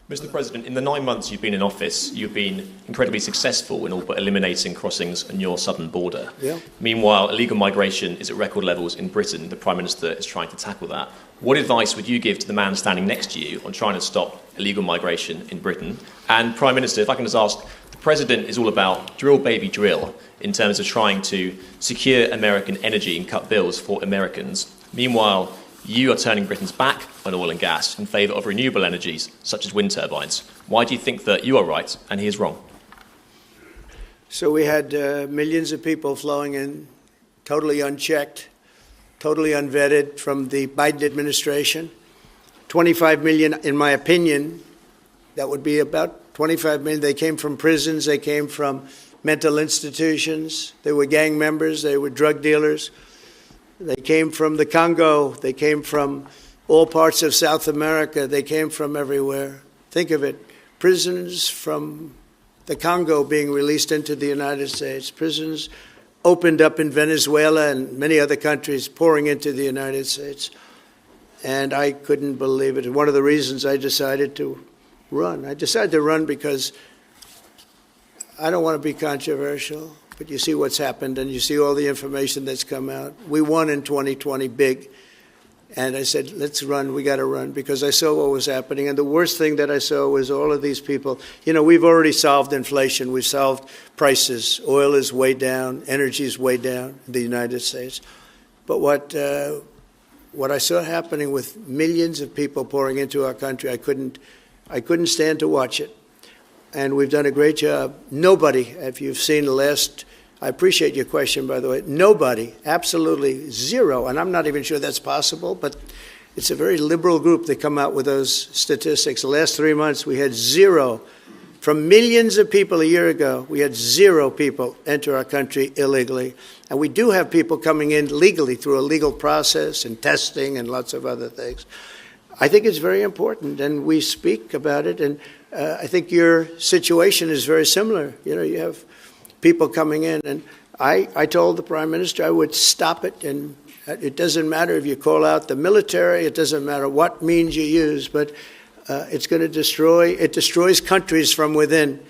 Mr. President, in the 9 months you've been in office, you've been incredibly successful in all but eliminating crossings on your southern border. Yeah. Meanwhile, illegal migration is at record levels in Britain. The Prime Minister is trying to tackle that. What advice would you give to the man standing next to you on trying to stop illegal migration in Britain? And Prime Minister, if I can just ask, the President is all about drill, baby, drill in terms of trying to secure American energy and cut bills for Americans. Meanwhile, you are turning Britain's back on oil and gas in favour of renewable energies, such as wind turbines. Why do you think that you are right and he is wrong? So we had millions of people flowing in, totally unchecked, totally unvetted from the Biden administration. 25 million, in my opinion, that would be about 25 million. They came from prisons, they came from mental institutions, they were gang members, they were drug dealers. They came from the Congo. They came from all parts of South America. They came from everywhere. Think of it, prisons from the Congo being released into the United States, prisons opened up in Venezuela and many other countries pouring into the United States. And I couldn't believe it. One of the reasons I decided to run. I decided to run because I don't want to be controversial. But you see what's happened, and you see all the information that's come out. We won in 2020 big, and I said, let's run, we got to run, because I saw what was happening. And the worst thing that I saw was all of these people. You know, we've already solved inflation. We've solved prices. Oil is way down. Energy is way down in the United States. But what I saw happening with millions of people pouring into our country, I couldn't stand to watch it. And we've done a great job. Nobody, if you've seen the last, I appreciate your question, by the way, nobody, absolutely zero, and I'm not even sure that's possible, but it's a very liberal group that come out with those statistics. The last 3 months, we had zero. From millions of people a year ago, we had zero people enter our country illegally. And we do have people coming in legally through a legal process and testing and lots of other things. I think it's very important, and we speak about it, and I think your situation is very similar. You know, you have people coming in, and I told the Prime Minister I would stop it, and it doesn't matter if you call out the military, it doesn't matter what means you use, but it's going to destroys countries from within.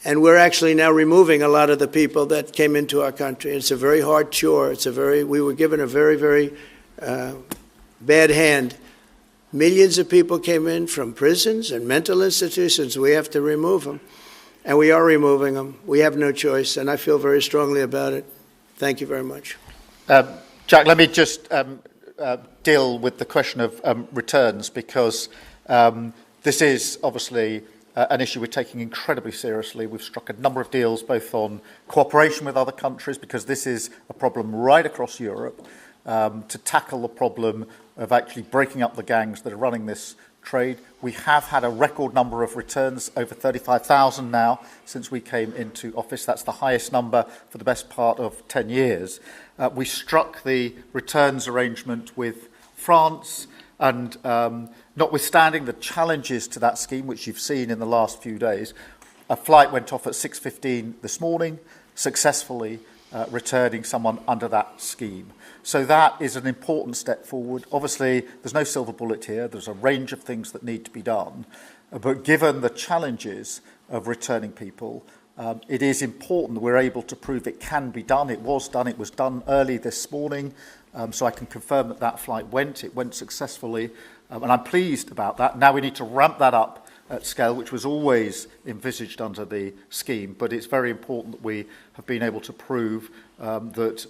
And we're actually now removing a lot of the people that came into our country. It's a very hard chore. We were given a very, very bad hand. Millions of people came in from prisons and mental institutions. We have to remove them, and we are removing them. We have no choice, and I feel very strongly about it. Thank you very much. Jack, let me just deal with the question of returns, because this is obviously an issue we're taking incredibly seriously. We've struck a number of deals both on cooperation with other countries, because this is a problem right across Europe, to tackle the problem of actually breaking up the gangs that are running this trade. We have had a record number of returns, over 35,000 now, since we came into office. That's the highest number for the best part of 10 years. We struck the returns arrangement with France, and notwithstanding the challenges to that scheme, which you've seen in the last few days, a flight went off at 6:15 this morning, successfully returning someone under that scheme. So that is an important step forward. Obviously, there's no silver bullet here. There's a range of things that need to be done. But given the challenges of returning people, it is important that we're able to prove it can be done. It was done. It was done early this morning. So I can confirm that that flight went. It went successfully. And I'm pleased about that. Now we need to ramp that up at scale, which was always envisaged under the scheme. But it's very important that we have been able to prove that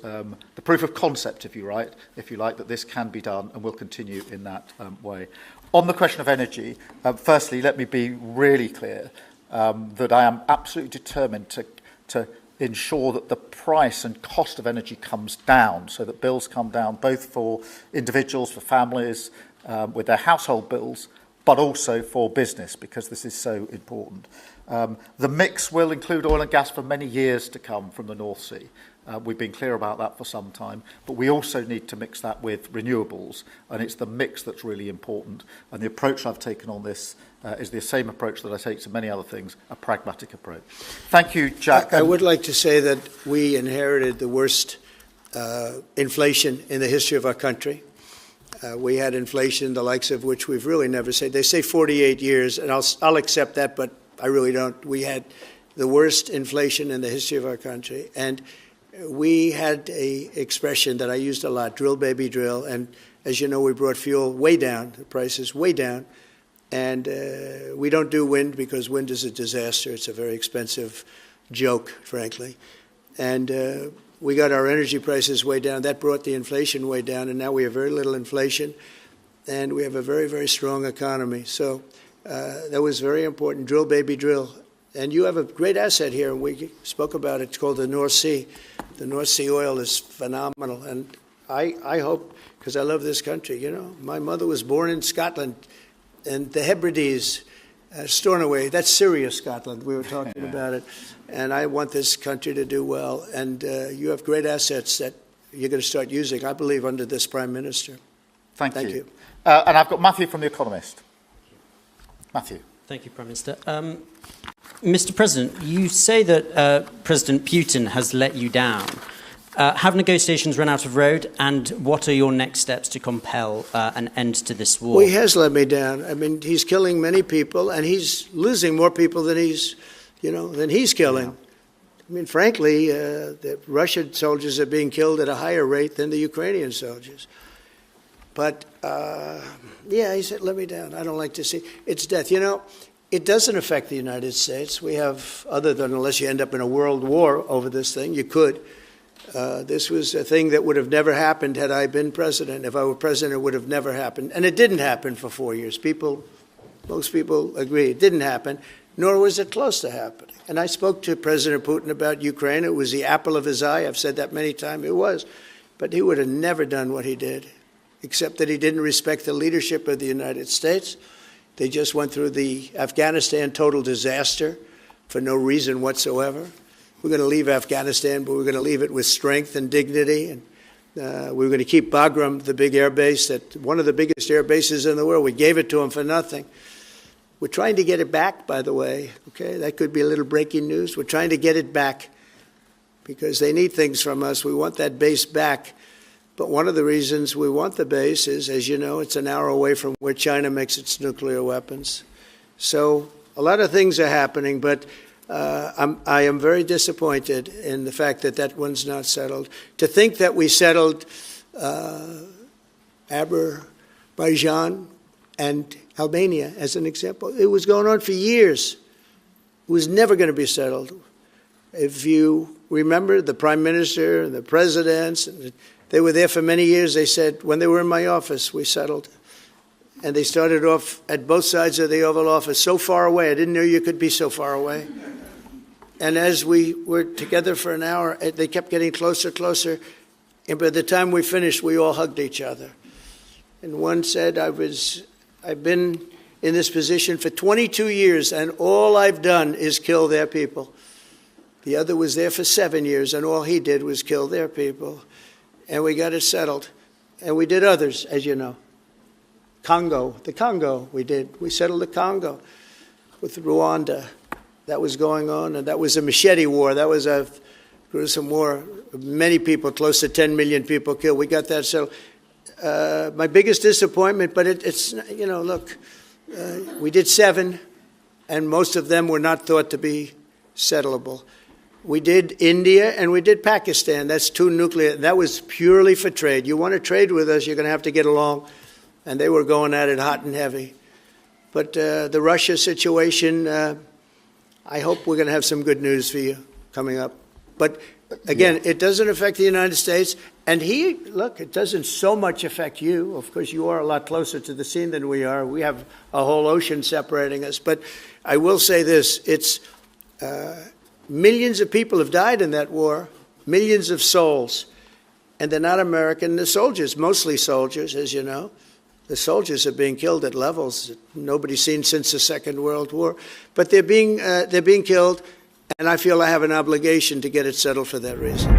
the proof of concept, if you like, that this can be done, and will continue in that way. On the question of energy, firstly, let me be really clear that I am absolutely determined to ensure that the price and cost of energy comes down, so that bills come down both for individuals, for families, with their household bills, but also for business, because this is so important. The mix will include oil and gas for many years to come from the North Sea. We've been clear about that for some time, but we also need to mix that with renewables, and it's the mix that's really important. And the approach I've taken on this is the same approach that I take to many other things, a pragmatic approach. Thank you, Jack. I would like to say that we inherited the worst inflation in the history of our country. We had inflation, the likes of which we've really never seen. They say 48 years, and I'll accept that, but I really don't. We had the worst inflation in the history of our country. And we had a expression that I used a lot, drill, baby, drill. And as you know, we brought fuel way down, the prices way down. And we don't do wind because wind is a disaster. It's a very expensive joke, frankly. And we got our energy prices way down. That brought the inflation way down, and now we have very little inflation, and we have a very, very strong economy. So that was very important. Drill, baby, drill. And you have a great asset here, and we spoke about it. It's called the North Sea. The North Sea oil is phenomenal, and I hope, because I love this country, you know. My mother was born in Scotland, and the Hebrides, Stornoway, that's Syria, Scotland. We were talking about it. And I want this country to do well. And you have great assets that you're going to start using, I believe, under this Prime Minister. Thank you. And I've got Matthew from The Economist. Matthew. Thank you, Prime Minister. Mr. President, you say that President Putin has let you down. Have negotiations run out of road, and what are your next steps to compel an end to this war? Well, he has let me down. I mean, he's killing many people, and he's losing more people than he's killing. Yeah. I mean, frankly, the Russian soldiers are being killed at a higher rate than the Ukrainian soldiers. But, yeah, he said, let me down. I don't like to see. It's death. You know, it doesn't affect the United States. We have, other than unless you end up in a world war over this thing, you could. This was a thing that would have never happened had I been president. If I were president, it would have never happened. And it didn't happen for 4 years. Most people agree it didn't happen, nor was it close to happening. And I spoke to President Putin about Ukraine. It was the apple of his eye. I've said that many times. It was. But he would have never done what he did, except that he didn't respect the leadership of the United States. They just went through the Afghanistan total disaster for no reason whatsoever. We're going to leave Afghanistan, but we're going to leave it with strength and dignity. And we're going to keep Bagram, the big air base, one of the biggest air bases in the world. We gave it to them for nothing. We're trying to get it back, by the way. Okay, that could be a little breaking news. We're trying to get it back because they need things from us. We want that base back. But one of the reasons we want the base is, as you know, it's an hour away from where China makes its nuclear weapons. So a lot of things are happening, but I am very disappointed in the fact that that one's not settled. To think that we settled Azerbaijan and Albania as an example, it was going on for years. It was never going to be settled. If you remember, the Prime Minister and the presidents, they were there for many years. They said, when they were in my office, we settled. And they started off at both sides of the Oval Office, so far away. I didn't know you could be so far away. And as we were together for an hour, they kept getting closer, closer. And by the time we finished, we all hugged each other. And one said, I've been in this position for 22 years, and all I've done is kill their people. The other was there for 7 years, and all he did was kill their people. And we got it settled. And we did others, as you know. The Congo, we settled the Congo with Rwanda. That was going on, and that was a machete war. That was a gruesome war. Many people, close to 10 million people killed. We got that settled. My biggest disappointment, but it's, you know, look, we did 7, and most of them were not thought to be settleable. We did India and we did Pakistan. That's 2 nuclear. That was purely for trade. You want to trade with us, you're going to have to get along. And they were going at it hot and heavy. But the Russia situation, I hope we're going to have some good news for you coming up. But again, It doesn't affect the United States. And it doesn't so much affect you. Of course, you are a lot closer to the scene than we are. We have a whole ocean separating us. But I will say this, it's millions of people have died in that war, millions of souls. And they're not American. They're soldiers, mostly soldiers, as you know. The soldiers are being killed at levels that nobody's seen since the Second World War. But they're being killed, and I feel I have an obligation to get it settled for that reason.